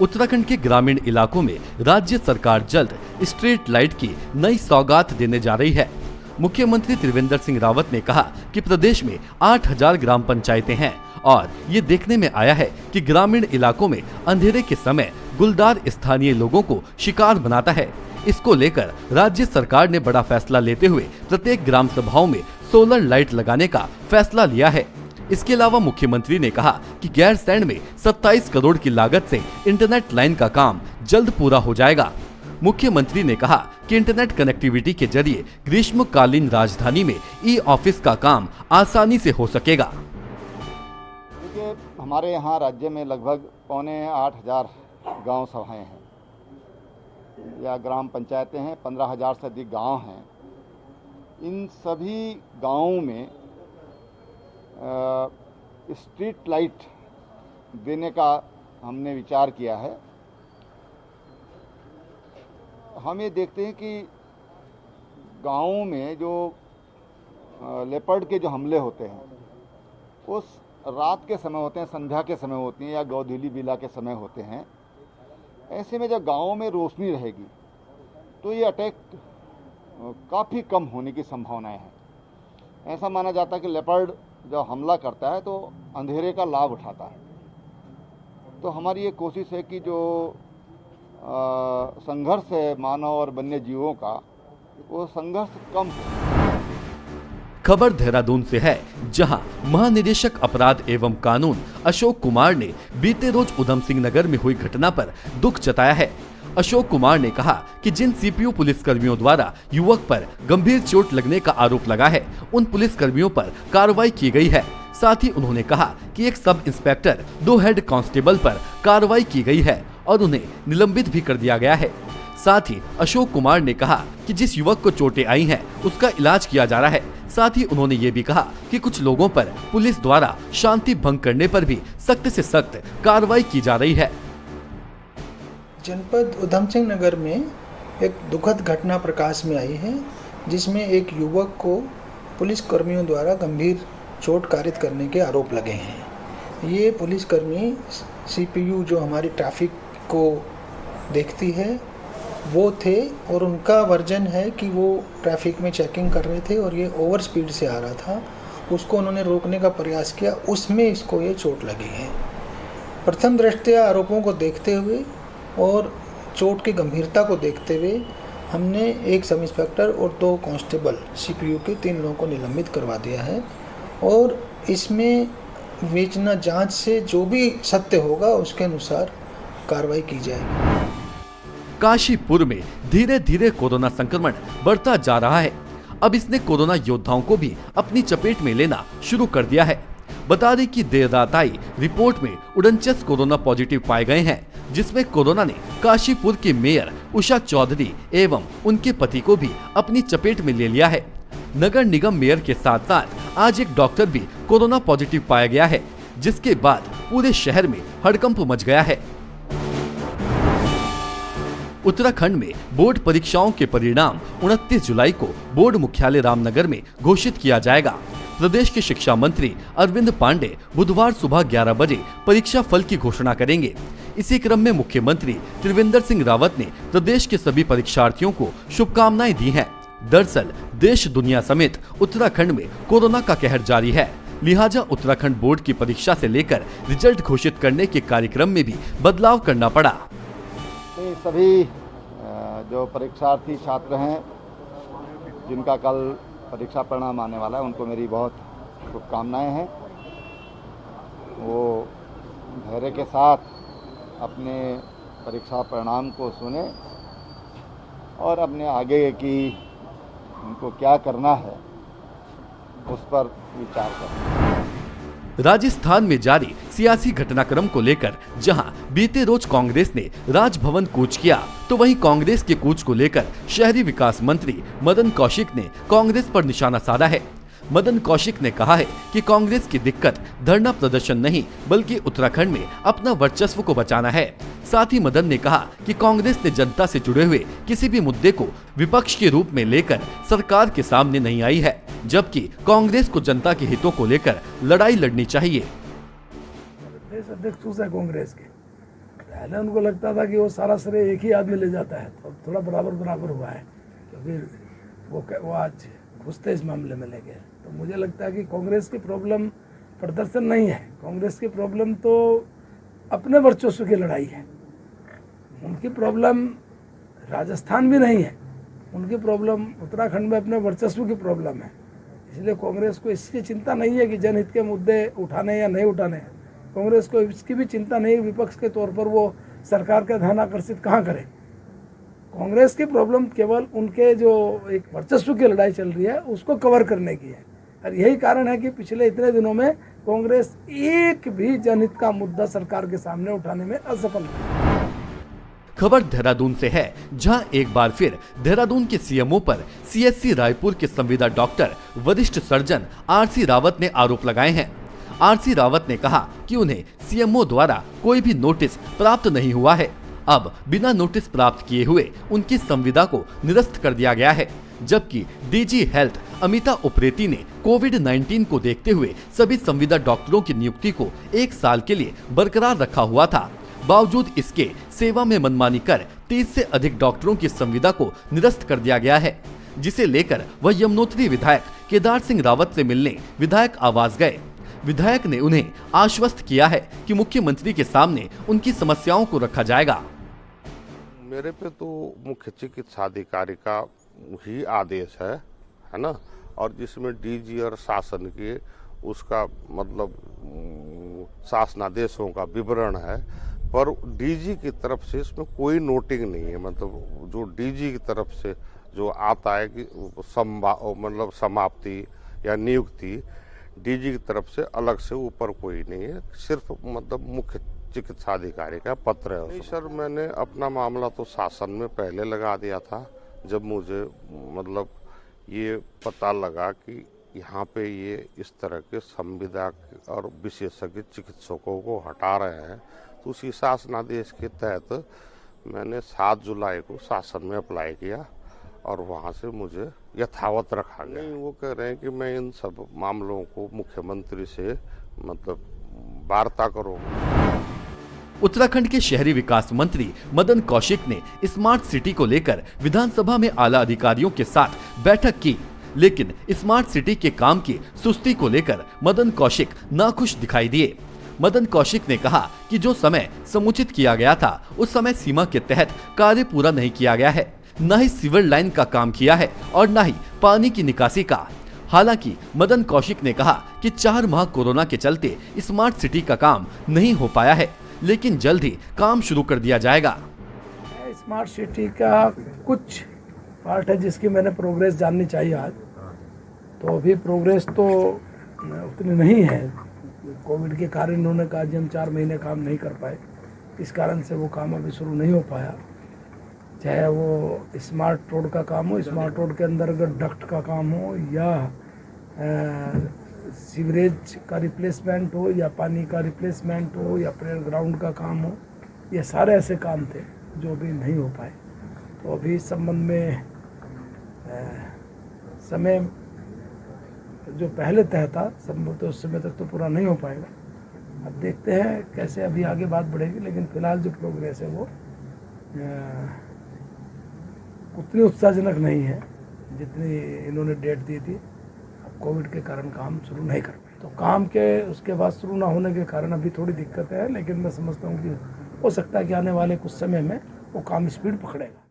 उत्तराखंड के ग्रामीण इलाकों में राज्य सरकार जल्द स्ट्रीट लाइट की नई सौगात देने जा रही है। मुख्यमंत्री त्रिवेंद्र सिंह रावत ने कहा कि प्रदेश में 8000 ग्राम पंचायतें हैं और ये देखने में आया है कि ग्रामीण इलाकों में अंधेरे के समय गुलदार स्थानीय लोगों को शिकार बनाता है। इसको लेकर राज्य सरकार ने बड़ा फैसला लेते हुए प्रत्येक ग्राम सभाओं में सोलर लाइट लगाने का फैसला लिया है। इसके अलावा मुख्यमंत्री ने कहा कि गैरसैंण में 27 करोड़ की लागत से इंटरनेट लाइन का काम जल्द पूरा हो जाएगा। मुख्यमंत्री ने कहा कि इंटरनेट कनेक्टिविटी के जरिए ग्रीष्मकालीन राजधानी में ई ऑफिस का काम आसानी से हो सकेगा। देखिए, हमारे यहाँ राज्य में लगभग 7,500 गांव सभाएं हैं या ग्राम पंचायतें हैं। 15,000 से अधिक गांव हैं। इन सभी गांवों में स्ट्रीट लाइट देने का हमने विचार किया है। हम ये देखते हैं कि गाँवों में जो लेपर्ड के जो हमले होते हैं उस रात के समय होते हैं, संध्या के समय होती हैं या गौधूली बेला के समय होते हैं। ऐसे में जब गाँवों में रोशनी रहेगी तो ये अटैक काफ़ी कम होने की संभावनाएं हैं। ऐसा माना जाता है कि लेपर्ड जब हमला करता है तो अंधेरे का लाभ उठाता है। तो हमारी ये कोशिश है कि जो संघर्ष है मानव और वन्य जीवों का, वो संघर्ष कम हो। खबर देहरादून से है, जहां महानिदेशक अपराध एवं कानून अशोक कुमार ने बीते रोज उधम सिंह नगर में हुई घटना पर दुख जताया है। अशोक कुमार ने कहा कि जिन सीपीयू पुलिसकर्मियों द्वारा युवक पर गंभीर चोट लगने का आरोप लगा है, उन पुलिसकर्मियों पर कार्रवाई की गई है। साथ ही उन्होंने कहा कि एक सब इंस्पेक्टर, 2 हेड कांस्टेबल पर कार्रवाई की गई है और उन्हें निलंबित भी कर दिया गया है। साथ ही अशोक कुमार ने कहा कि जिस युवक को चोटें आई हैं, उसका इलाज किया जा रहा है। साथ ही उन्होंने ये भी कहा कि कुछ लोगों पर पुलिस द्वारा शांति भंग करने पर भी सख्त से सख्त कार्रवाई की जा रही है। जनपद उधम सिंह नगर में एक दुखद घटना प्रकाश में आई है, जिसमें एक युवक को पुलिस कर्मियों द्वारा गंभीर चोट कारित करने के आरोप लगे हैं। ये पुलिसकर्मी सीपीयू जो हमारी ट्रैफिक को देखती है वो थे और उनका वर्जन है कि वो ट्रैफिक में चेकिंग कर रहे थे और ये ओवर स्पीड से आ रहा था। उसको उन्होंने रोकने का प्रयास किया, उसमें इसको ये चोट लगी है। प्रथम दृष्टया आरोपों को देखते हुए और चोट की गंभीरता को देखते हुए हमने एक सब इंस्पेक्टर और 2 कांस्टेबल सीपीयू के 3 लोगों को निलंबित करवा दिया है और इसमें विवेचना जांच से जो भी सत्य होगा उसके अनुसार कार्रवाई की जाएगी। काशीपुर में धीरे धीरे कोरोना संक्रमण बढ़ता जा रहा है। अब इसने कोरोना योद्धाओं को भी अपनी चपेट में लेना शुरू कर दिया है। बता दें कि देर रात आई रिपोर्ट में 49 कोरोना पॉजिटिव पाए गए हैं, जिसमें कोरोना ने काशीपुर के मेयर उषा चौधरी एवं उनके पति को भी अपनी चपेट में ले लिया है। नगर निगम मेयर के साथ साथ आज एक डॉक्टर भी कोरोना पॉजिटिव पाया गया है, जिसके बाद पूरे शहर में हड़कंप मच गया है। उत्तराखंड में बोर्ड परीक्षाओं के परिणाम 29 जुलाई को बोर्ड मुख्यालय रामनगर में घोषित किया जाएगा। प्रदेश के शिक्षा मंत्री अरविंद पांडे बुधवार सुबह 11 बजे परीक्षा फल की घोषणा करेंगे। इसी क्रम में मुख्यमंत्री त्रिवेंद्र सिंह रावत ने प्रदेश के सभी परीक्षार्थियों को शुभकामनाएं दी हैं। दरअसल देश दुनिया समेत उत्तराखंड में कोरोना का कहर जारी है, लिहाजा उत्तराखंड बोर्ड की परीक्षा से लेकर रिजल्ट घोषित करने के कार्यक्रम में भी बदलाव करना पड़ा। सभी जो परीक्षार्थी छात्र हैं जिनका कल परीक्षा परिणाम आने वाला है, उनको मेरी बहुत शुभकामनाएं हैं। वो धैर्य के साथ अपने परीक्षा परिणाम को सुने और अपने आगे की उनको क्या करना है उस पर विचार करें। राजस्थान में जारी सियासी घटनाक्रम को लेकर जहां बीते रोज कांग्रेस ने राजभवन कूच किया, तो वहीं कांग्रेस के कूच को लेकर शहरी विकास मंत्री मदन कौशिक ने कांग्रेस पर निशाना साधा है। मदन कौशिक ने कहा है कि कांग्रेस की दिक्कत धरना प्रदर्शन नहीं बल्कि उत्तराखंड में अपना वर्चस्व को बचाना है। साथ ही मदन ने कहा कि कांग्रेस ने जनता से जुड़े हुए किसी भी मुद्दे को विपक्ष के रूप में लेकर सरकार के सामने नहीं आई है, जबकि कांग्रेस को जनता के हितों को लेकर लड़ाई लड़नी चाहिए। प्रदेश अध्यक्ष है कांग्रेस के, पहले उनको लगता था कि वो सारा श्रेय एक ही आदमी ले जाता है, तो अब थोड़ा बराबर बराबर हुआ है, क्योंकि वो आज घुसते इस मामले में ले गए। तो मुझे लगता है कि कांग्रेस की प्रॉब्लम प्रदर्शन नहीं है, कांग्रेस की प्रॉब्लम तो अपने वर्चस्व की लड़ाई है। उनकी प्रॉब्लम राजस्थान भी नहीं है, उनकी प्रॉब्लम उत्तराखंड में अपने वर्चस्व की प्रॉब्लम है। इसलिए कांग्रेस को इसकी चिंता नहीं है कि जनहित के मुद्दे उठाने या नहीं उठाने हैं। कांग्रेस को इसकी भी चिंता नहीं है विपक्ष के तौर पर वो सरकार का ध्यान आकर्षित कहाँ करे। कांग्रेस की प्रॉब्लम केवल उनके जो एक वर्चस्व की लड़ाई चल रही है उसको कवर करने की है, और यही कारण है कि पिछले इतने दिनों में कांग्रेस एक भी जनहित का मुद्दा सरकार के सामने उठाने में असफल रही। खबर देहरादून से है, जहां एक बार फिर देहरादून के सीएमओ पर सीएचसी रायपुर के संविदा डॉक्टर वरिष्ठ सर्जन आरसी रावत ने आरोप लगाए हैं। आरसी रावत ने कहा कि उन्हें सीएमओ द्वारा कोई भी नोटिस प्राप्त नहीं हुआ है। अब बिना नोटिस प्राप्त किए हुए उनकी संविदा को निरस्त कर दिया गया है, जबकि डीजी हेल्थ अमिता उप्रेती ने कोविड-19 को देखते हुए सभी संविदा डॉक्टरों की नियुक्ति को 1 साल के लिए बरकरार रखा हुआ था। बावजूद इसके सेवा में मनमानी कर 30 से अधिक डॉक्टरों की संविदा को निरस्त कर दिया गया है, जिसे लेकर वह यमुनोत्री विधायक केदार सिंह रावत से मिलने विधायक आवास गए। विधायक ने उन्हें आश्वस्त किया है कि मुख्यमंत्री के सामने उनकी समस्याओं को रखा जाएगा। मेरे पे तो मुख्य चिकित्साधिकारी का ही आदेश है ना, और जिसमें डीजी और शासन के उसका मतलब शासनादेशों का विवरण है, पर डीजी की तरफ से इसमें कोई नोटिंग नहीं है। मतलब जो डीजी की तरफ से जो आता है कि मतलब समाप्ति या नियुक्ति, डीजी की तरफ से अलग से ऊपर कोई नहीं है, सिर्फ मतलब मुख्य चिकित्साधिकारी का पत्र है। नहीं सर, मैंने अपना मामला तो शासन में पहले लगा दिया था, जब मुझे मतलब ये पता लगा कि यहाँ पे ये इस तरह के संविदा और विशेषज्ञ चिकित्सकों को हटा रहे हैं, तो उसी शासनादेश के तहत मैंने 7 जुलाई को शासन में अप्लाई किया और वहाँ से मुझे यथावत रखा गया। नहीं, वो कह रहे हैं कि मैं इन सब मामलों को मुख्यमंत्री से मतलब वार्ता करूँगा। उत्तराखंड के शहरी विकास मंत्री मदन कौशिक ने स्मार्ट सिटी को लेकर विधानसभा में आला अधिकारियों के साथ बैठक की, लेकिन स्मार्ट सिटी के काम की सुस्ती को लेकर मदन कौशिक नाखुश दिखाई दिए। मदन कौशिक ने कहा कि जो समय समुचित किया गया था उस समय सीमा के तहत कार्य पूरा नहीं किया गया है, न ही सीवर लाइन का काम किया है और न ही पानी की निकासी का। हालांकि मदन कौशिक ने कहा कि 4 माह कोरोना के चलते स्मार्ट सिटी का काम नहीं हो पाया है, लेकिन जल्द ही काम शुरू कर दिया जाएगा। स्मार्ट सिटी का कुछ पार्ट है जिसकी मैंने प्रोग्रेस जाननी चाहिए आज, तो अभी प्रोग्रेस तो उतनी नहीं है। कोविड के कारण इन्होंने कहा कि हम 4 महीने काम नहीं कर पाए, इस कारण से वो काम अभी शुरू नहीं हो पाया। चाहे वो स्मार्ट रोड का काम हो, स्मार्ट रोड के अंतर्गत डक्ट का काम हो, या सीवरेज का रिप्लेसमेंट हो, या पानी का रिप्लेसमेंट हो, या प्लेयर ग्राउंड का काम हो, ये सारे ऐसे काम थे जो अभी नहीं हो पाए। तो अभी इस संबंध में समय जो पहले तय था संभव तो उस समय तक तो पूरा नहीं हो पाएगा। अब देखते हैं कैसे अभी आगे बात बढ़ेगी, लेकिन फिलहाल जो प्रोग्रेस है वो उतनी उत्साहजनक नहीं है जितनी इन्होंने डेट दी थी। अब कोविड के कारण काम शुरू नहीं कर पाए, तो काम के उसके बाद शुरू ना होने के कारण अभी थोड़ी दिक्कत है, लेकिन मैं समझता हूँ कि हो सकता है कि आने वाले कुछ समय में वो काम स्पीड पकड़ेगा।